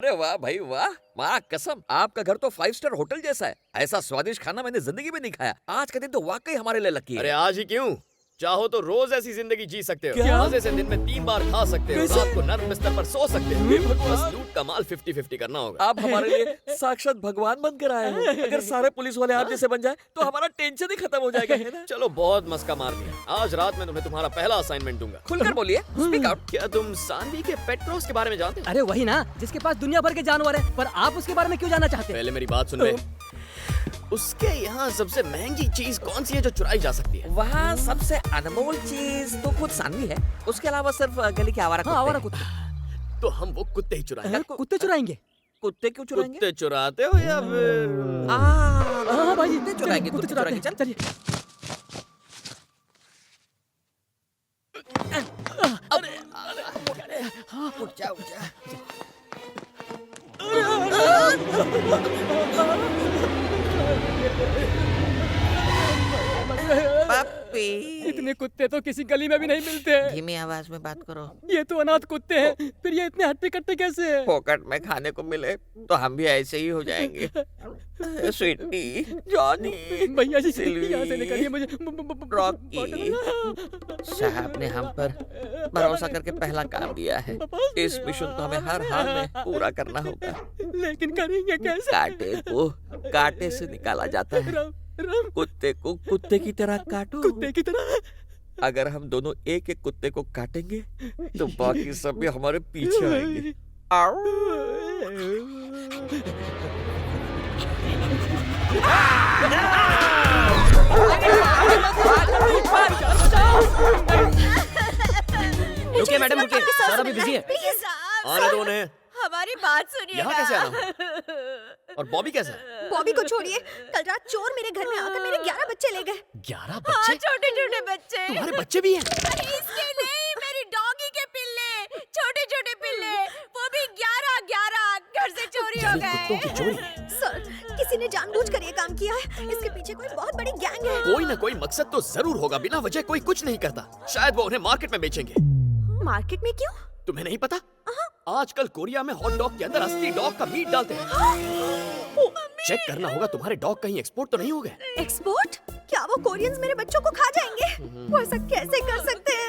अरे वाह भाई वाह, माँ कसम आपका घर तो 5 स्टार होटल जैसा है। ऐसा स्वादिष्ट खाना मैंने जिंदगी में नहीं खाया। आज का दिन तो वाकई हमारे लिए लकी है। अरे आज ही क्यों, चाहो तो रोज ऐसी जिंदगी जी सकते हो। क्या? मजे से दिन में 3 बार खा सकते हो, कैसे? रात को नर्म बिस्तर पर सो सकते हो। बस लूट का माल 50-50 करना होगा। आप हमारे लिए साक्षात भगवान बनकर आए हैं। अगर सारे पुलिस वाले आप जैसे बन जाए तो हमारा टेंशन ही खत्म हो जाएगा, है ना? चलो बहुत मस्का मार दिया। आज रात में तुम्हें तुम्हारा पहला असाइनमेंट दूंगा। खुलकर बोलिए, स्पीक आउट। क्या तुम सानवी के पेट्रोस के बारे में जानते हो? अरे वही ना जिसके पास दुनिया भर के जानवर है, पर आप उसके बारे में क्यों जानना चाहते हैं? पहले मेरी बात सुन ले। उसके यहाँ सबसे महंगी चीज कौन सी है जो चुराई जा सकती है? वहाँ सबसे अनमोल चीज तो खुद सानवी है। उसके अलावा सिर्फ गली के आवारा हाँ, आवारा कुत्ते कुत्ते। तो हम वो कुत्ते ही चुराएंगे। कुत्ते चुराएंगे? कुत्ते क्यों चुराएंगे? कुत्ते चुराते हो या फिर हाँ भाई, कुत्ते चुराएंगे, कुत्ते चुराएंगे। चल चलिए। उठ जा उठ जा। पप्पी, इतने कुत्ते तो किसी गली में भी नहीं मिलते हैं। धीमी आवाज में बात करो। ये तो अनाथ कुत्ते हैं, फिर ये इतने हट्टे कट्टे कैसे हैं? फोकट में खाने को मिले तो हम भी ऐसे ही हो जाएंगे। स्वीटी, जॉनी, भैया जी सिल्वी, यहाँ से निकलिए, मुझे रॉकी। साहब ने हम पर भरोसा करके पहला काम दिया है। इस मिशन को हमें हर हाल में पूरा करना होगा। लेकिन करेंगे कैसे? कांटे को कांटे से निकाला जाता है। राम राम, कुत्ते को कुत्ते की तरह काटो। कुत्ते की तरह। अगर हम दोनों एक एक कुत्ते को काटेंगे तो बाकी सब भी हमारे पीछे आएंगे। आओ। रुकिए मैडम, रुकिए, सर अभी बिजी है। प्लीज आने दो उन्हें। हमारी बात सुनिए। यहाँ कैसे आना? और बॉबी कैसा है? बॉबी को छोड़िए, कल रात चोर मेरे घर में आकर मेरे 11 बच्चे ले गए। 11 हाँ, बच्चे? छोटे छोटे बच्चे। तुम्हारे बच्चे भी हैं? अरे इसके नहीं, मेरी डॉगी के पिल्ले, छोटे छोटे पिल्ले, वो भी 11 घर से चोरी हो कुत्तों की गए। चोरी? सर, किसी ने जानबूझकर ये काम किया है। इसके पीछे कोई बहुत बड़ी गैंग है। कोई ना कोई मकसद तो जरूर होगा। बिना वजह कोई कुछ नहीं करता। शायद वो उन्हें मार्केट में बेचेंगे। मार्केट में क्यों? तुम्हें नहीं पता? आजकल कोरिया में हॉट डॉग के अंदर असली डॉग का मीट डालते हैं। चेक करना होगा तुम्हारे डॉग कहीं एक्सपोर्ट तो नहीं हो गए। एक्सपोर्ट? क्या वो कोरियंस मेरे बच्चों को खा जाएंगे? वो ऐसा कैसे कर सकते हैं?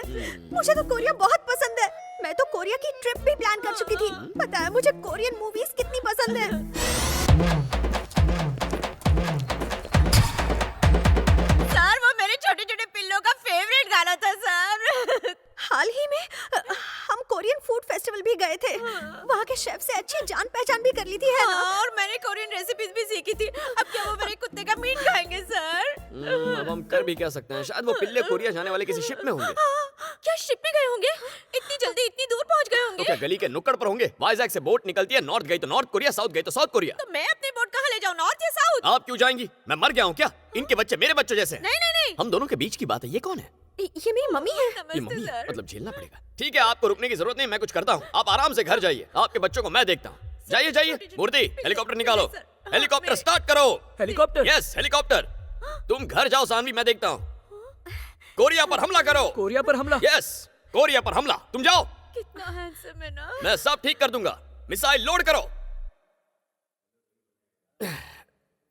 मुझे तो कोरिया बहुत पसंद है। मैं तो कोरिया की ट्रिप भी प्लान कर चुकी थी। पता है मुझे कोरियन मूवीज कितनी पसंद है। सर, वो मेरे छोटे छोटे पिल्लों का फेवरेट गाना था सर। हाल ही में हम कोरियन फूड फेस्टिवल भी गए थे। वहाँ के शेफ से अच्छी जान पहचान भी कर ली थी, है ना? और मैंने कोरियन रेसिपीज भी सीखी थी। अब क्या वो मेरे कुत्ते का मीट खाएंगे सर? अब हम कर भी क्या सकते हैं? शायद वो पिल्ले कोरिया जाने वाले किसी शिप में होंगे। क्या शिप में गए होंगे? इतनी जल्दी इतनी दूर पहुँच गए तो होंगे? क्या गली के नुक्कड़ पर होंगे? वाइजैक से बोट निकलती है, नॉर्थ गई तो नॉर्थ कोरिया, साउथ गई तो साउथ कोरिया। तो मैं अपनी बोट कहाँ ले जाऊँ, नॉर्थ या साउथ? आप क्यों जाएंगी? मैं मर गया हूँ क्या? इनके बच्चे मेरे बच्चों जैसे हैं। नहीं नहीं नहीं, हम दोनों के बीच की बात है। ये कौन है? ये मेरी मम्मी है। ये मम्मी है? मतलब झेलना पड़ेगा। ठीक है, आपको रुकने की जरूरत नहीं, मैं कुछ करता हूँ। आप आराम से घर जाइए, आपके बच्चों को मैं देखता हूँ। जाइए जाइए। मूर्ति, हेलीकॉप्टर निकालो। हेलीकॉप्टर स्टार्ट करो। हेलीकॉप्टर? Yes, helicopter. तुम घर जाओ सानवी, मैं देखता हूँ। कोरिया पर हमला करो। कोरिया पर हमला? यस, कोरिया पर हमला। तुम जाओ, कितना हैंडसम है ना? मैं सब ठीक कर दूंगा। मिसाइल लोड करो।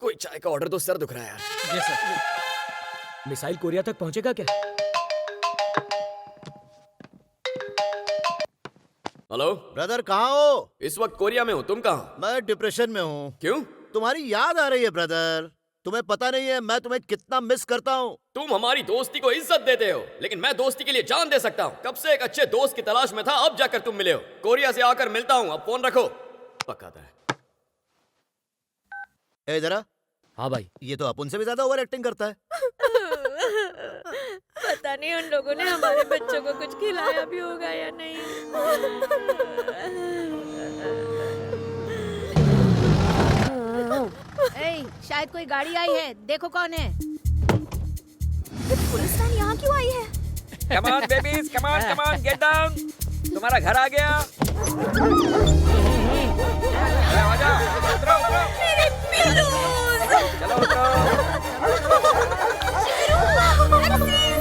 कोई चाय का ऑर्डर दो, सर दुख रहा है यार। Yes sir. मिसाइल कोरिया तक पहुंचेगा क्या? हेलो ब्रदर, कहाँ हो? इस वक्त कोरिया में हूँ, तुम कहाँ? मैं डिप्रेशन में हूँ। क्यों? तुम्हारी याद आ रही है ब्रदर। तुम्हें पता नहीं है मैं तुम्हें कितना मिस करता हूँ। तुम हमारी दोस्ती को इज्जत देते हो, लेकिन मैं दोस्ती के लिए जान दे सकता हूँ। कब से एक अच्छे दोस्त की तलाश में था, अब जाकर तुम मिले हो। कोरिया से आकर मिलता हूँ, अब फोन रखो। पकाता है। ए जरा, हाँ भाई। ये तो अपन से भी ज्यादा ओवर एक्टिंग करता है। पता नहीं उन लोगों ने हमारे बच्चों को कुछ खिलाया भी होगा या नहीं। शायद कोई गाड़ी आई है, देखो कौन है। पुलिस वैन यहाँ क्यों आई है? Come on babies, come on, get down. तुम्हारा घर आ गया। आ जाओ, उतरो, उतरो। मेरे पिल्लूज! चलो उतरो।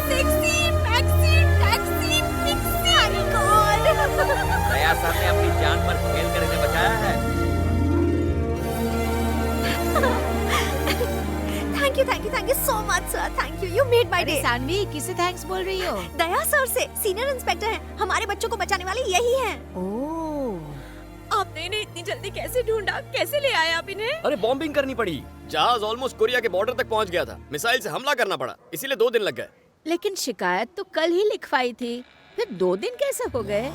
Sexy, maxi, taxi, pixie. My God! Daya sir ने अपनी जान पर खेल कर इन्हें बचाया है। Much sir, thank you, you made my अरे डे। सानवी, किसे थैंक्स बोल रही हो? दया सर से, सीनियर इंस्पेक्टर हैं, हमारे बच्चों को बचाने वाले यही हैं। ओह, आपने इन्हें इतनी जल्दी कैसे ढूंढा, कैसे ले आए आप इन्हें? अरे बॉम्बिंग करनी पड़ी, जहाज ऑलमोस्ट कोरिया के बॉर्डर तक पहुंच गया था, मिसाइल से हमला करना पड़ा, इसीलिए 2 दिन लग गए। लेकिन शिकायत तो कल ही लिखवाई थी, फिर 2 दिन कैसे हो गए?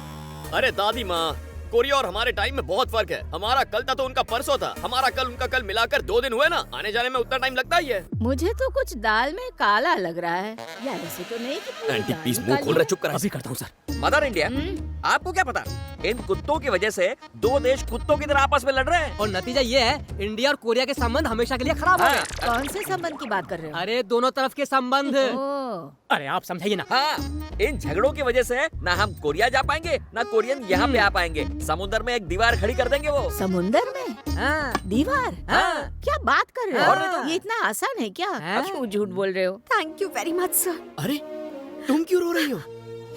अरे दादी माँ, कोरिया और हमारे टाइम में बहुत फर्क है। हमारा कल था तो उनका परसों था, हमारा कल उनका कल मिलाकर 2 दिन हुए ना, आने जाने में उतना टाइम लगता ही है। मुझे तो कुछ दाल में काला लग रहा है। यार ऐसे तो नहीं कि पूरी एंटी दाल प्लीज में मुंह काली खोल रहा, चुप कर। अभी करता हूँ सर। मदर इंडिया, आपको क्या पता, इन कुत्तों की वजह से 2 देश कुत्तों की तरह आपस में लड़ रहे हैं। और नतीजा ये है, इंडिया और कोरिया के संबंध हमेशा के लिए खराब हो गए। कौन से संबंध की बात कर रहे हो? अरे दोनों तरफ के संबंध। ओह, अरे आप समझाइए ना। हाँ, इन झगड़ों की वजह से ना हम कोरिया जा पाएंगे ना कोरियन यहाँ पे आ पाएंगे। समुद्र में एक दीवार खड़ी कर देंगे वो। समुंदर में हाँ, दीवार? हाँ। क्या बात कर रहे और हो? नहीं तो। ये इतना आसान है क्या? हाँ। क्यों झूठ बोल रहे हो? Thank you very much sir. अरे तुम क्यों रो रही हो?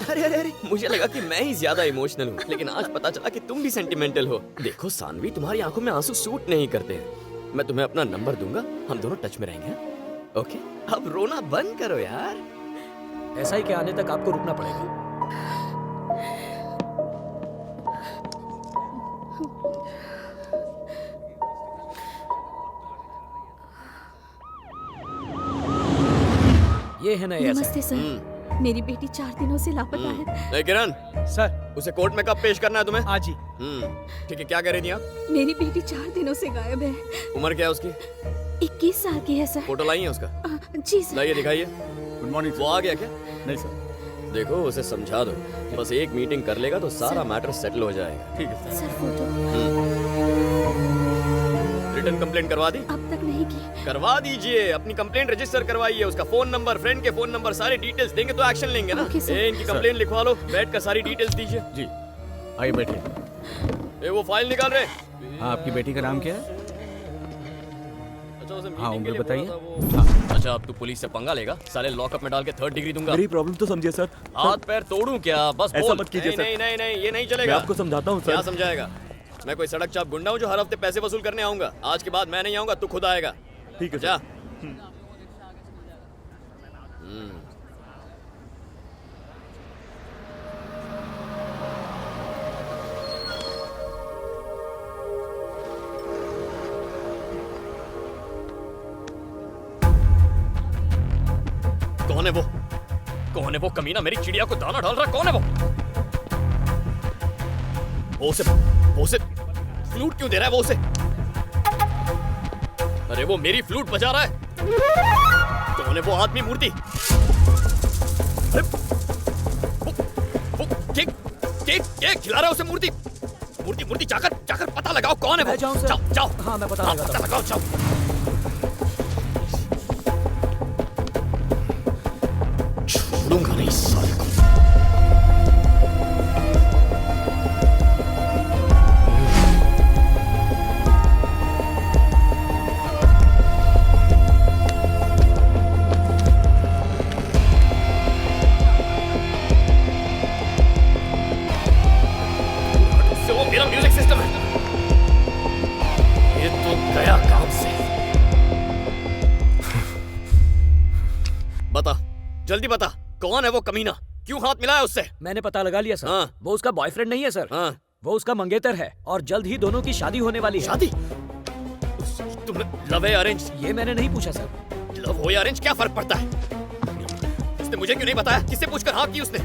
अरे अरे अरे, मुझे लगा कि मैं ही ज्यादा इमोशनल हूँ, लेकिन आज पता चला कि तुम भी सेंटिमेंटल हो। देखो सानवी, तुम्हारी आंखों में आंसू सूट नहीं करते हैं। मैं तुम्हें अपना नंबर दूंगा, हम दोनों टच में रहेंगे। ओके, अब रोना बंद करो यार। ऐसा ही के आने तक आपको रुकना पड़ेगा। ये है ना ये नमस्ते सर, मेरी बेटी 4 दिनों से लापता है। ए किरण, सर। उसे कोर्ट में कब पेश करना है तुम्हें? आज ही। ठीक है, क्या कह रही थी आप? मेरी बेटी 4 दिनों से गायब है। उम्र क्या है उसकी? 21 साल की है सर। फोटो लाई है उसका? जी सर। लाइए, दिखाइए। गुड मॉर्निंग वो आ गया क्या? नहीं सर। देखो, उसे समझा दो, बस एक मीटिंग कर लेगा तो सारा मैटर सेटल हो जाएगा। ठीक है सर फोटो रिटर्न कंप्लेंट करवा दी? अब तक नहीं की। करवा दीजिए, अपनी कंप्लेंट रजिस्टर करवाइए, उसका फोन नंबर, फ्रेंड के फोन नंबर, सारी डिटेल्स देंगे तो एक्शन लेंगे ना। Okay, sir. इनकी कंप्लेंट लिखवा लो, बैठ कर सारी डिटेल्स दीजिए। जी, आइए बैठिए। वो फाइल निकाल रहे। हाँ, आपकी बेटी का नाम क्या है? अच्छा, उसे हाँ, मीटिंग के उम्र लिए बताइए। बोला था वो। अच्छा, अब तू पुलिस से पंगा लेगा? साले लॉकअप में डाल के 3rd डिग्री दूंगा। मेरी प्रॉब्लम तो समझिए सर। हाथ पैर तोड़ूं क्या? बस ऐसा बोल। मत कीजिए, नहीं, सर। नहीं नहीं नहीं, ये नहीं मैं चलेगा। आपको समझाता हूँ क्या सर। समझाएगा? मैं कोई सड़क चाप गुंडा हूँ जो हर हफ्ते पैसे वसूल करने आऊंगा? आज के बाद मैं नहीं आऊंगा, तू खुद आएगा। ठीक है जा। सर। कौन है वो? कौन है वो कमीना मेरी चिड़िया को दाना डाल रहा? कौन है वो? वो उसे फ्लूट क्यों दे रहा है? वो उसे, अरे वो मेरी फ्लूट बजा रहा है। कौन है वो आदमी? मूर्ति? अरे वो केक केक केक खिला रहा है उसे। मूर्ति मूर्ति मूर्ति, जाकर जाकर पता लगाओ कौन है वो। जाऊं सर? जाओ जाओ। हाँ, मैं पता लगाता हूं। लगाओ, जाओ। छोड़ूंगा नहीं इस साले को। से वो मेरा म्यूजिक सिस्टम है। ये तो गया काम से। बता, जल्दी बता, कौन है वो कमीना? क्यों हाथ मिलाया उससे? मैंने पता लगा लिया सर। हाँ। वो उसका बॉयफ्रेंड नहीं है सर। हाँ। वो उसका मंगेतर है और जल्द ही दोनों की शादी होने वाली है। शादी? तुमने लव है अरेंज? ये मैंने नहीं पूछा सर। लव हो या अरेंज, क्या फर्क पड़ता है? उसने मुझे क्यों नहीं बताया? किससे पूछकर हाँ की उसने?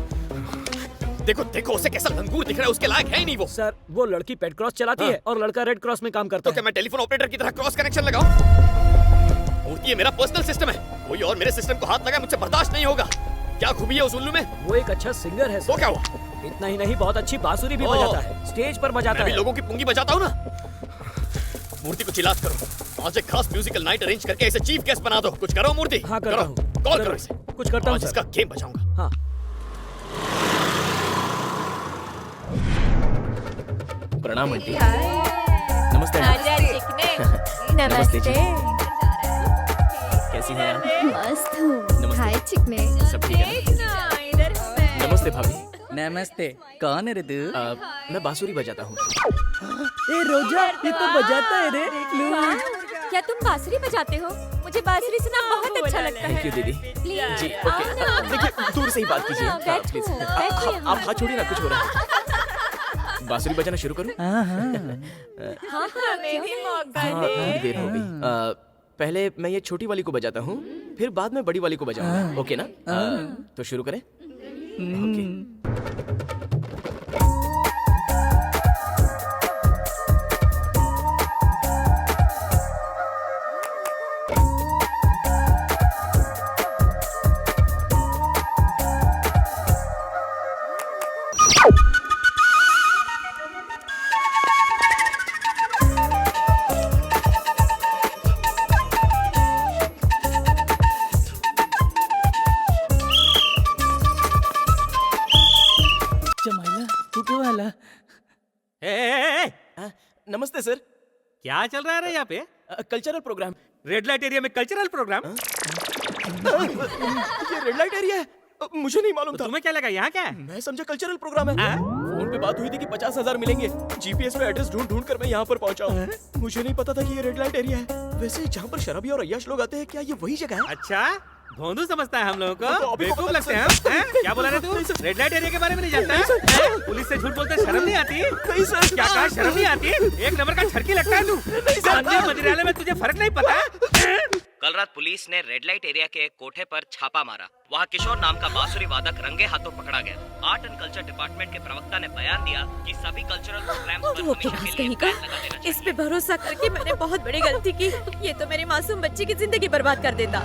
देखो देखो, उसे कैसा लंगूर दिख रहा है, उसके लायक है ही नहीं वो। सर, वो लड़की पेड क्रॉस चलाती हाँ। है और लड़का रेड क्रॉस में काम करता तो है। क्या मैं टेलीफोन ऑपरेटर की तरह क्रॉस कनेक्शन लगाऊं? मूर्ति, ये मेरा पर्सनल सिस्टम है, कोई और मेरे सिस्टम को हाथ लगाए मुझसे बर्दाश्त नहीं होगा। क्या खूबी है उस उल्लू में? वो एक अच्छा सिंगर है तो सर। क्या हुआ? इतना ही नहीं, बहुत अच्छी बांसुरी भी ओह। बजाता है, स्टेज पर बजाता मैं भी है। लोगों की पुंगी बजाता हूँ ना। मूर्ति को इलाज करो, आज एक खास म्यूजिकल नाइट अरेंज करके इसे चीफ गेस्ट बना दो। कुछ करो मूर्ति। हाँ, करता करो, हूँ। कॉल जरूर। करो इसे। कुछ करता हूँ आज सर। इसका गेम बजाऊंगा। हाँ। प्रणाम आंटी। नमस्ते आंटी। नमस्ते। कैसी हैं आप? मस्त हूँ। नमस्ते। हाय चिकने। सब ठीक है ना? नमस्ते भाभी। नमस्ते, कौन है रे तू? मैं बांसुरी बजाता हूँ। ए रोजा, ये तो बजाता है रे। फ्लूट। क्या तुम बांसुरी बजाते हो? मुझे बांसुरी सुनना बहुत अच्छा लगता है। थैंक यू दीदी। प्लीज जी ओके, देखिए दूर से ही बात कीजिए। हाँ, बैठो, प्लीज बैठिए आप हाथ छोड़िए ना, कुछ हो रहा है। बांसुरी बजाना शुरू करूं? हाँ हमें भी मौका हाँ, थोड़ी देर हो गई। पहले मैं ये छोटी वाली को बजाता हूँ, फिर बाद में बड़ी वाली को बजाऊंगा, ओके ना? तो शुरू करें? ओके। जमाइला तू क्यों आला? नमस्ते सर। क्या चल रहा है रे यहाँ पे? Cultural program. Red light area में कल्चरल प्रोग्राम? ये रेड लाइट एरिया है? मुझे नहीं मालूम था। तुम्हें क्या लगा यहाँ क्या है? मैं समझा कल्चरल प्रोग्राम है। हाँ? फोन पे बात हुई थी कि 50,000 मिलेंगे। जीपीएस में एड्रेस ढूंढ ढूंढ कर मैं यहाँ पर पहुंचा हूँ। मुझे नहीं पता था कि ये रेड लाइट एरिया है। वैसे जहाँ पर शराबी और अय्याश लोग आते हैं, क्या ये वही जगह है? अच्छा, भोंदू समझता है हम लोगों तो को? अभी को बेवकूफ पता लगते हैं हम? हैं? क्या बोला रे तू? रेड लाइट एरिया के बारे में नहीं जानता है? हैं? पुलिस से झूठ बोलते शर्म नहीं आती? नहीं सर। क्या कहा, शर्म नहीं आती? एक नंबर का ठरकी लगता है तू। मंदिर मंदिरालय में तुझे फर्क नहीं पता? हैं? कल रात पुलिस ने रेड लाइट एरिया के एक कोठे पर छापा मारा। वहाँ किशोर नाम का बांसुरी वादक रंगे हाथों पकड़ा गया। आर्ट एंड कल्चर डिपार्टमेंट के प्रवक्ता ने बयान दिया कि सभी कल्चरल प्रोग्राम्स पर हमेशा के लिए बैन लगा देना चाहिए। इस पे भरोसा करके मैंने बहुत बड़ी गलती की। ये तो मेरी मासूम बच्ची की जिंदगी बर्बाद कर देता।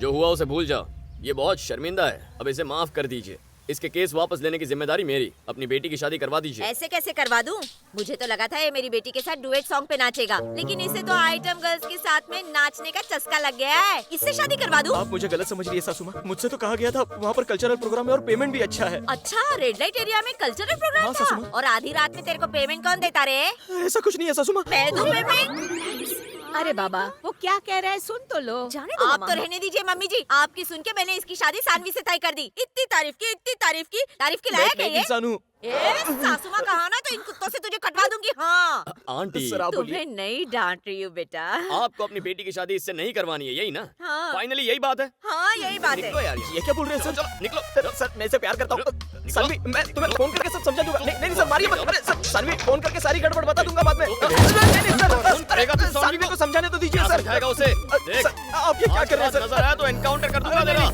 जो हुआ उसे भूल जाओ। ये बहुत शर्मिंदा है, अब इसे माफ कर दीजिए। इसके केस वापस लेने की जिम्मेदारी मेरी। अपनी बेटी की शादी करवा दीजिए। ऐसे कैसे करवा दूं? मुझे तो लगा था ये मेरी बेटी के साथ डुएट सॉन्ग पे नाचेगा, लेकिन इसे तो आइटम गर्ल्स के साथ में नाचने का चस्का लग गया है। इससे शादी करवा दूं? आप मुझे गलत समझ रही है सासू माँ। मुझसे तो कहा गया था वहाँ पर कल्चरल प्रोग्राम है और पेमेंट भी अच्छा है। अच्छा, रेड लाइट एरिया में कल्चरल प्रोग्राम हाँ, था? सासू माँ। और आधी रात में तेरे को पेमेंट कौन देता रे? ऐसा कुछ नहीं है सासू माँ। मैं दूं पेमेंट? अरे बाबा वो क्या कह रहा है सुन तो लो। जाने दो आप तो रहने दीजिए मम्मी जी। आपकी सुन के मैंने इसकी शादी सानवी से तय कर दी। इतनी तारीफ की, इतनी तारीफ की, तारीफ की लायक है ये? इंसान हूँ। सासू माँ कहा ना तो इन कुत्तों से तुझे कटवा दूंगी। हाँ, आंटी सर आप बोलिए। तुम्हें नहीं डांट रही हूँ बेटा। आपको अपनी बेटी की शादी इससे नहीं करवानी है, यही ना? हाँ। फाइनली यही बात है। हाँ यही बात है। निकलो यार, ये क्या बोल रहे हैं सर? चलो निकलो। सर मैं इसे प्यार करता हूँ। सानवी मैं तुम्हें फोन करके सब समझा दूंगा। नहीं सर मारिए मत। अरे सर सानवी फोन करके सारी गड़बड़ बता दूंगा बाद में। नहीं सर सानवी को समझाने तो दीजिए सर। जाएगा उसे। देख आप ये क्या कर रहे हैं सर? नजर आया तो एनकाउंटर कर दूंगा तेरा।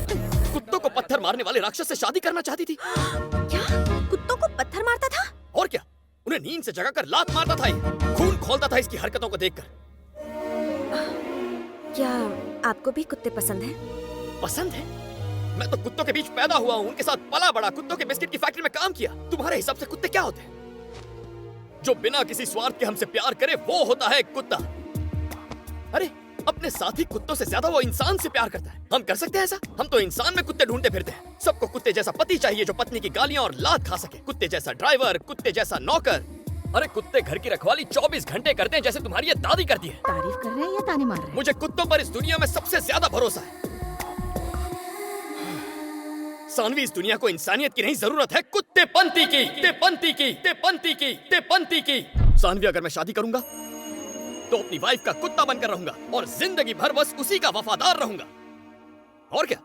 कुत्तों को पत्थर मारने वाले राक्षस से शादी करना चाहती थी। क्या कुत्तों को पत्थर मारता था? और क्या, उन्हें नींद से जगाकर लात मारता था। खून खोलता था इसकी हरकतों को देखकर। क्या आपको भी कुत्ते पसंद हैं? पसंद है? मैं तो कुत्तों के बीच पैदा हुआ हूँ, उनके साथ पला बड़ा, कुत्तों के बिस्किट की फैक्ट्री में काम किया। तुम्हारे हिसाब से कुत्ते क्या होते हैं? जो बिना किसी स्वार्थ के हमसे प्यार करे वो होता है कुत्ता। अरे अपने साथी कुत्तों से ज्यादा वो इंसान से प्यार करता है। हम कर सकते हैं ऐसा? हम तो इंसान में कुत्ते ढूंढते फिरते हैं। सबको कुत्ते जैसा पति चाहिए जो पत्नी की गालियां और लात खा सके। कुत्ते जैसा ड्राइवर, कुत्ते जैसा नौकर। अरे कुत्ते घर की रखवाली 24 घंटे करते हैं जैसे तुम्हारी ये दादी करती है। तारीफ कर रहे हैं या ताने मार रहे हैं? मुझे कुत्तों पर इस दुनिया में सबसे ज्यादा भरोसा है। सानवी, इस दुनिया को इंसानियत की नहीं जरूरत है कुत्तेपंती की। तेपंती की। सानवी, अगर मैं शादी करूंगा तो अपनी वाइफ का कुत्ता बनकर रहूंगा और जिंदगी भर बस उसी का वफादार रहूंगा। और क्या?